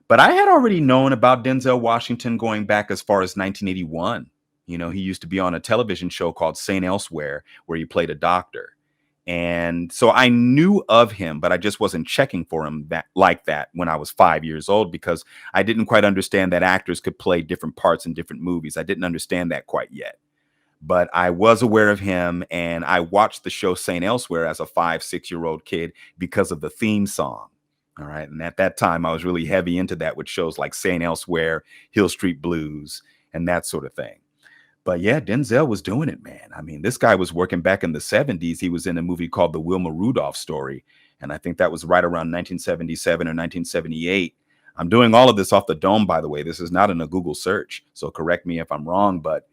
But I had already known about Denzel Washington going back as far as 1981. You know, he used to be on a television show called St. Elsewhere, where he played a doctor. And so I knew of him, but I just wasn't checking for him like that when I was 5 years old, because I didn't quite understand that actors could play different parts in different movies. I didn't understand that quite yet. But I was aware of him, and I watched the show St. Elsewhere as a 5, 6-year-old kid because of the theme song. All right. And at that time, I was really heavy into that with shows like St. Elsewhere, Hill Street Blues, and that sort of thing. But yeah, Denzel was doing it, man. I mean, this guy was working back in the 70s. He was in a movie called The Wilma Rudolph Story. And I think that was right around 1977 or 1978. I'm doing all of this off the dome, by the way. This is not in a Google search, so correct me if I'm wrong. But,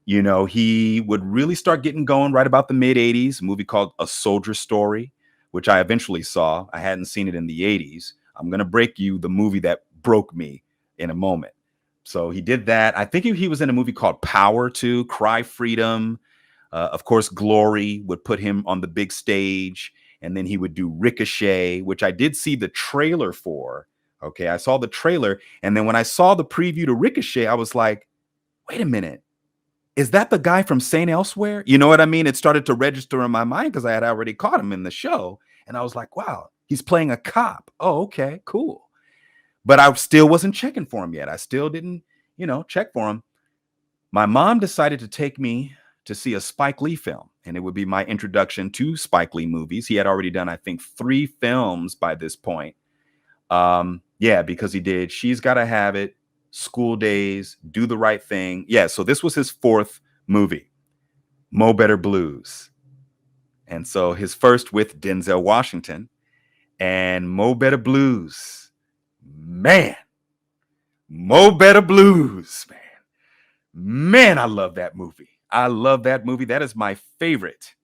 you know, he would really start getting going right about the mid 80s, a movie called A Soldier Story, which I eventually saw. I hadn't seen it in the 80s. I'm going to break you the movie that broke me in a moment. So he did that. I think he was in a movie called Power too, Cry Freedom. Of course, Glory would put him on the big stage. And then he would do Ricochet, which I did see the trailer for. Okay, I saw the trailer. And then when I saw the preview to Ricochet, I was like, wait a minute. Is that the guy from St. Elsewhere? You know what I mean? It started to register in my mind because I had already caught him in the show. And I was like, wow, he's playing a cop. Oh, okay, cool. But I still wasn't checking for him yet. I still didn't, check for him. My mom decided to take me to see a Spike Lee film, and it would be my introduction to Spike Lee movies. He had already done, I think, 3 films by this point. Yeah, because he did She's Gotta Have It, School Days, Do the Right Thing. Yeah, so this was his 4th movie, Mo Better Blues. And so his first with Denzel Washington, and Mo Better Blues. Man, Mo Better Blues, man. Man, I love that movie. I love that movie. That is my favorite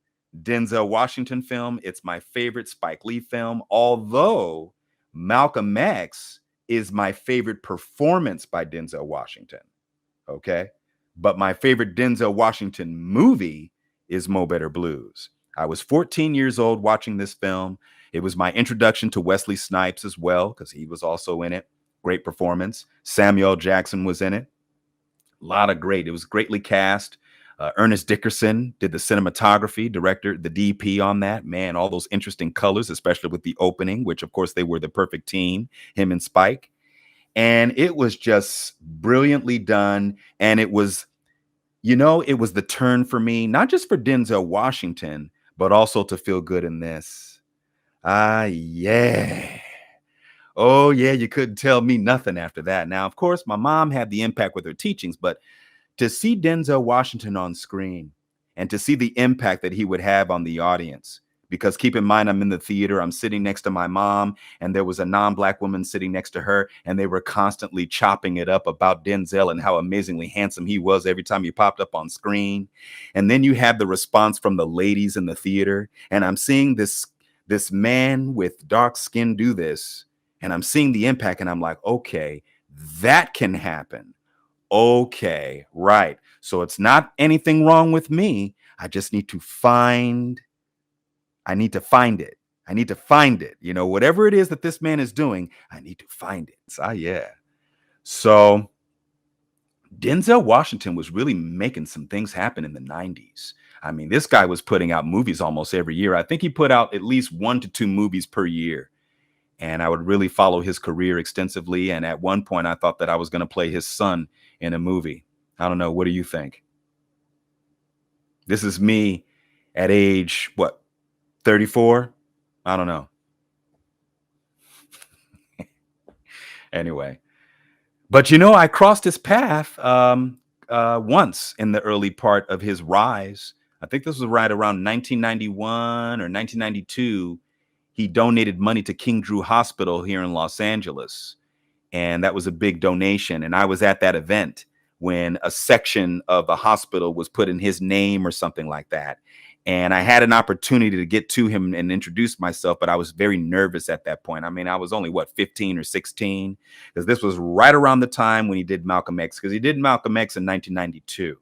Denzel Washington film. It's my favorite Spike Lee film, although Malcolm X is my favorite performance by Denzel Washington. Okay? But my favorite Denzel Washington movie is Mo Better Blues. I was 14 years old watching this film. It was my introduction to Wesley Snipes as well, because he was also in it. Great performance. Samuel Jackson was in it. A lot of great. It was greatly cast. Ernest Dickerson did the cinematography, director, the DP on that. Man, all those interesting colors, especially with the opening, which, of course, they were the perfect team, him and Spike. And it was just brilliantly done. And it was, it was the turn for me, not just for Denzel Washington, but also to feel good in this. Yeah. Oh, yeah, you couldn't tell me nothing after that. Now, of course, my mom had the impact with her teachings, but to see Denzel Washington on screen and to see the impact that he would have on the audience, because keep in mind, I'm in the theater, I'm sitting next to my mom, and there was a non-Black woman sitting next to her, and they were constantly chopping it up about Denzel and how amazingly handsome he was every time he popped up on screen. And then you have the response from the ladies in the theater, and I'm seeing this man with dark skin do this, and I'm seeing the impact, and I'm like, okay, that can happen. Okay, right. So it's not anything wrong with me. I just need to find it. I need to find it. Whatever it is that this man is doing, I need to find it. So, yeah. So Denzel Washington was really making some things happen in the 90s. I mean, this guy was putting out movies almost every year. I think he put out at least 1 to 2 movies per year. And I would really follow his career extensively. And at one point, I thought that I was going to play his son in a movie. I don't know. What do you think? This is me at age, 34? I don't know. Anyway. But, I crossed his path once in the early part of his rise. I think this was right around 1991 or 1992. He donated money to King Drew Hospital here in Los Angeles. And that was a big donation. And I was at that event when a section of the hospital was put in his name or something like that. And I had an opportunity to get to him and introduce myself, but I was very nervous at that point. I mean, I was only, 15 or 16, because this was right around the time when he did Malcolm X, because he did Malcolm X in 1992.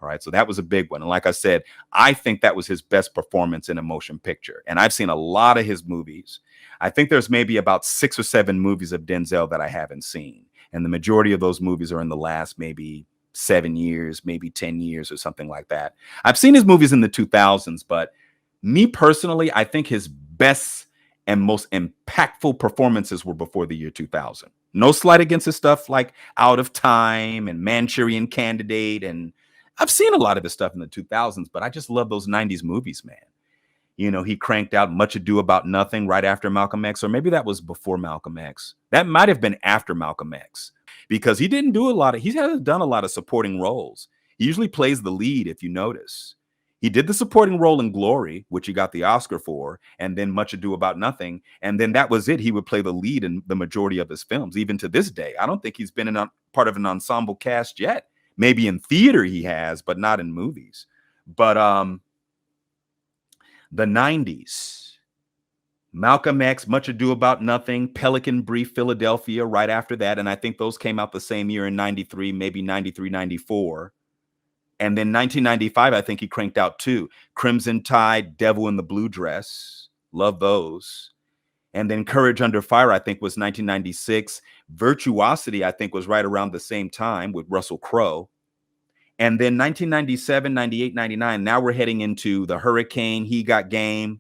All right. So that was a big one. And like I said, I think that was his best performance in a motion picture. And I've seen a lot of his movies. I think there's maybe about 6 or 7 movies of Denzel that I haven't seen. And the majority of those movies are in the last maybe 7 years, maybe 10 years or something like that. I've seen his movies in the 2000s, but me personally, I think his best and most impactful performances were before the year 2000. No slight against his stuff like Out of Time and Manchurian Candidate. And I've seen a lot of his stuff in the 2000s, but I just love those 90s movies, man. You know, he cranked out Much Ado About Nothing right after Malcolm X, or maybe that was before Malcolm X. That might have been after Malcolm X, because he didn't do a lot of, he hasn't done a lot of supporting roles. He usually plays the lead, if you notice. He did the supporting role in Glory, which he got the Oscar for, and then Much Ado About Nothing. And then that was it. He would play the lead in the majority of his films, even to this day. I don't think he's been in a part of an ensemble cast yet. Maybe in theater he has, but not in movies. But the 90s, Malcolm X, Much Ado About Nothing, Pelican Brief, Philadelphia right after that. And I think those came out the same year in 93, maybe 93, 94. And then 1995, I think he cranked out 2. Crimson Tide, Devil in the Blue Dress. Love those. And then Courage Under Fire, I think, was 1996. Virtuosity, I think, was right around the same time with Russell Crowe. And then 1997, 98, 99, now we're heading into The Hurricane, He Got Game.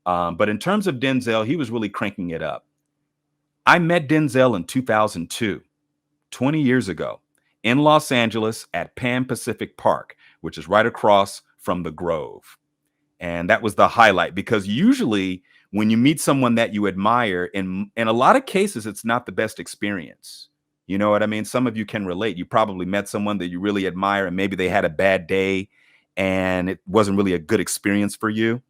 But in terms of Denzel, he was really cranking it up. I met Denzel in 2002, 20 years ago, in Los Angeles at Pan Pacific Park, which is right across from the Grove. And that was the highlight, because usually when you meet someone that you admire, in a lot of cases, it's not the best experience. You know what I mean? Some of you can relate. You probably met someone that you really admire, and maybe they had a bad day and it wasn't really a good experience for you.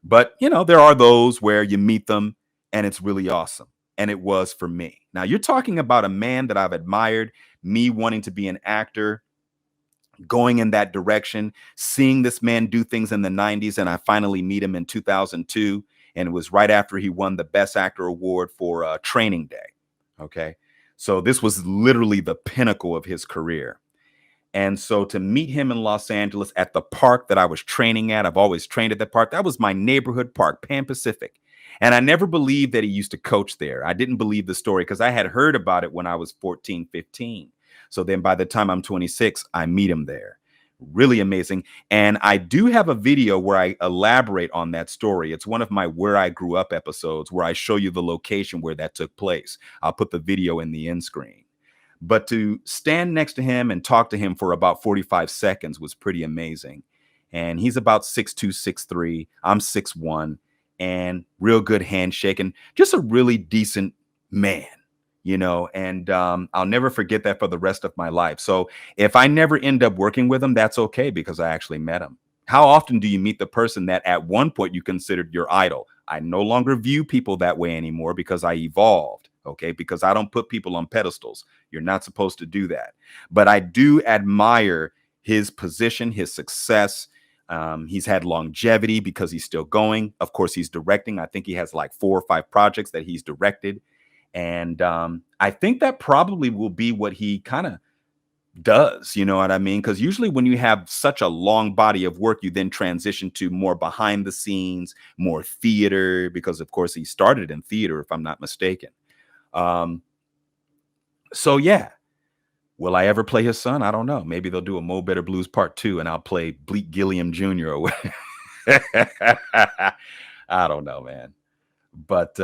But, you know, there are those where you meet them and it's really awesome. And it was for me. Now, you're talking about a man that I've admired, me wanting to be an actor, going in that direction, seeing this man do things in the 90s. And I finally meet him in 2002. And it was right after he won the Best Actor award for Training Day. Okay. So this was literally the pinnacle of his career. And so to meet him in Los Angeles at the park that I was training at, I've always trained at that park. That was my neighborhood park, Pan Pacific. And I never believed that he used to coach there. I didn't believe the story because I had heard about it when I was 14, 15. So then by the time I'm 26, I meet him there. Really amazing. And I do have a video where I elaborate on that story. It's one of my Where I Grew Up episodes where I show you the location where that took place. I'll put the video in the end screen. But to stand next to him and talk to him for about 45 seconds was pretty amazing. And he's about 6'2", 6'3". I'm 6'1", and real good handshake, and just a really decent man, you know, and I'll never forget that for the rest of my life. So if I never end up working with him, that's okay, because I actually met him. How often do you meet the person that at one point you considered your idol? I no longer view people that way anymore because I evolved. Okay, because I don't put people on pedestals. You're not supposed to do that. But I do admire his position, his success. He's had longevity because he's still going. Of course, he's directing. I think he has like 4 or 5 projects that he's directed. And I think that probably will be what he kind of does. You know what I mean? Because usually when you have such a long body of work, you then transition to more behind the scenes, more theater, because of course he started in theater, if I'm not mistaken. So yeah, will I ever play his son? I don't know. Maybe they'll do a Mo Better Blues Part 2 and I'll play Bleak Gilliam Jr. or I don't know, man. But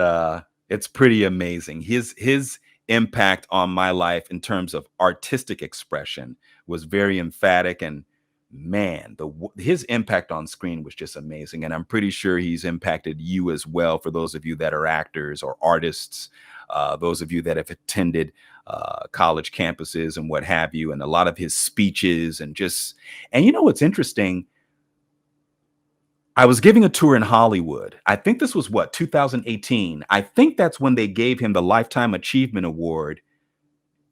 it's pretty amazing. His impact on my life in terms of artistic expression was very emphatic, and man, his impact on screen was just amazing. And I'm pretty sure he's impacted you as well, for those of you that are actors or artists, those of you that have attended college campuses and what have you, and a lot of his speeches and you know what's interesting? I was giving a tour in Hollywood. I think this was 2018. I think that's when they gave him the Lifetime Achievement Award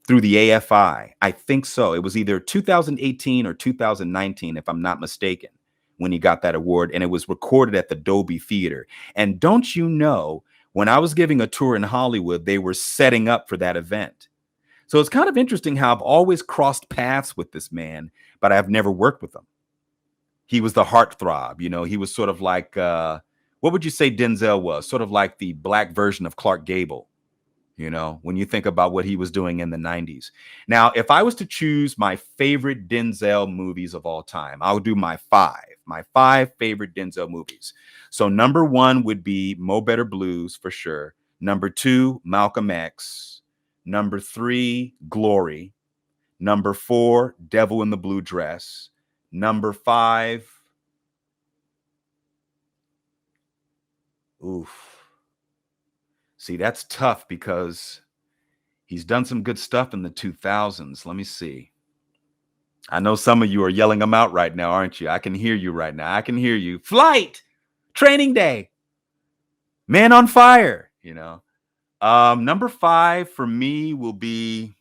through the AFI. I think so. It was either 2018 or 2019, if I'm not mistaken, when he got that award. And it was recorded at the Dolby Theater. And don't you know, when I was giving a tour in Hollywood, they were setting up for that event. So it's kind of interesting how I've always crossed paths with this man, but I've never worked with him. He was the heartthrob, you know, he was sort of like, what would you say Denzel was? Sort of like the black version of Clark Gable, you know, when you think about what he was doing in the 90s. Now, if I was to choose my favorite Denzel movies of all time, I'll do my five favorite Denzel movies. So number one would be Mo Better Blues for sure. Number two, Malcolm X. Number three, Glory. Number four, Devil in the Blue Dress. Number five, oof. See, that's tough because he's done some good stuff in the 2000s. Let me see. I know some of you are yelling them out right now, aren't you? I can hear you right now. I can hear you. Flight, Training Day, Man on Fire, you know. Number five for me will be,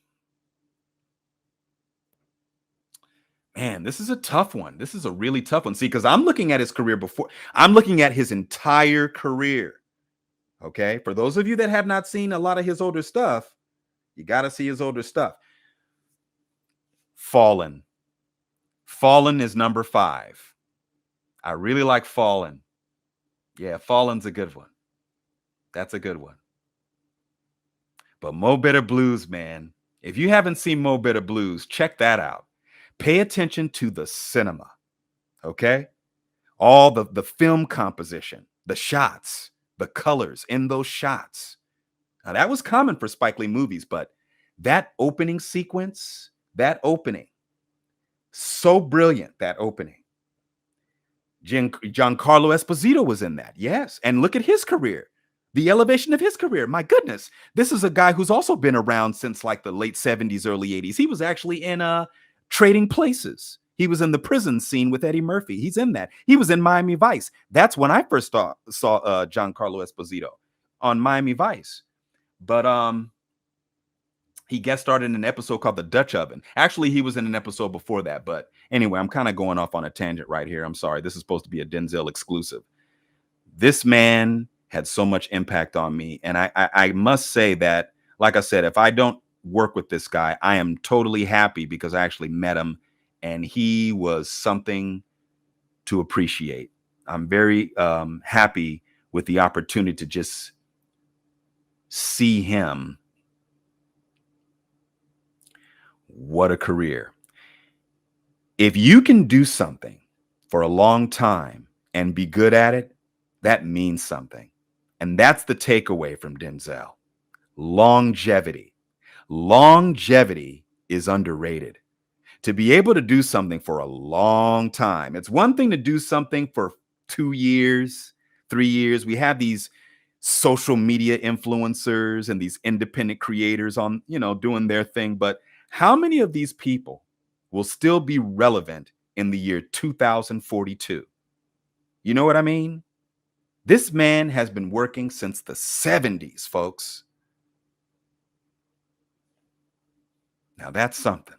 man, this is a tough one. This is a really tough one. See, because I'm looking at his career before. I'm looking at his entire career. Okay. For those of you that have not seen a lot of his older stuff, you got to see his older stuff. Fallen. Fallen is number five. I really like Fallen. Yeah, Fallen's a good one. That's a good one. But Mo Better Blues, man, if you haven't seen Mo Better Blues, check that out. Pay attention to the cinema, okay? All the film composition, the shots, the colors in those shots. Now, that was common for Spike Lee movies, but that opening sequence, that opening, so brilliant, that opening. Giancarlo Esposito was in that, yes. And look at his career, the elevation of his career. My goodness, this is a guy who's also been around since like the late 70s, early 80s. He was actually in Trading Places. He was in the prison scene with Eddie Murphy. He's in that. He was in Miami Vice. That's when I first saw Giancarlo Esposito on Miami Vice. But he guest starred in an episode called The Dutch Oven. Actually, he was in an episode before that. But anyway, I'm kind of going off on a tangent right here. I'm sorry. This is supposed to be a Denzel exclusive. This man had so much impact on me. And I must say that, like I said, if I don't work with this guy, I am totally happy because I actually met him and he was something to appreciate. I'm very happy with the opportunity to just see him. What a career. If you can do something for a long time and be good at it, that means something. And that's the takeaway from Denzel. Longevity. Longevity is underrated. To be able to do something for a long time. It's one thing to do something for 2 years, 3 years. We have these social media influencers and these independent creators on, you know, doing their thing. But how many of these people will still be relevant in the year 2042? You know what I mean? This man has been working since the 70s, folks. Now that's something.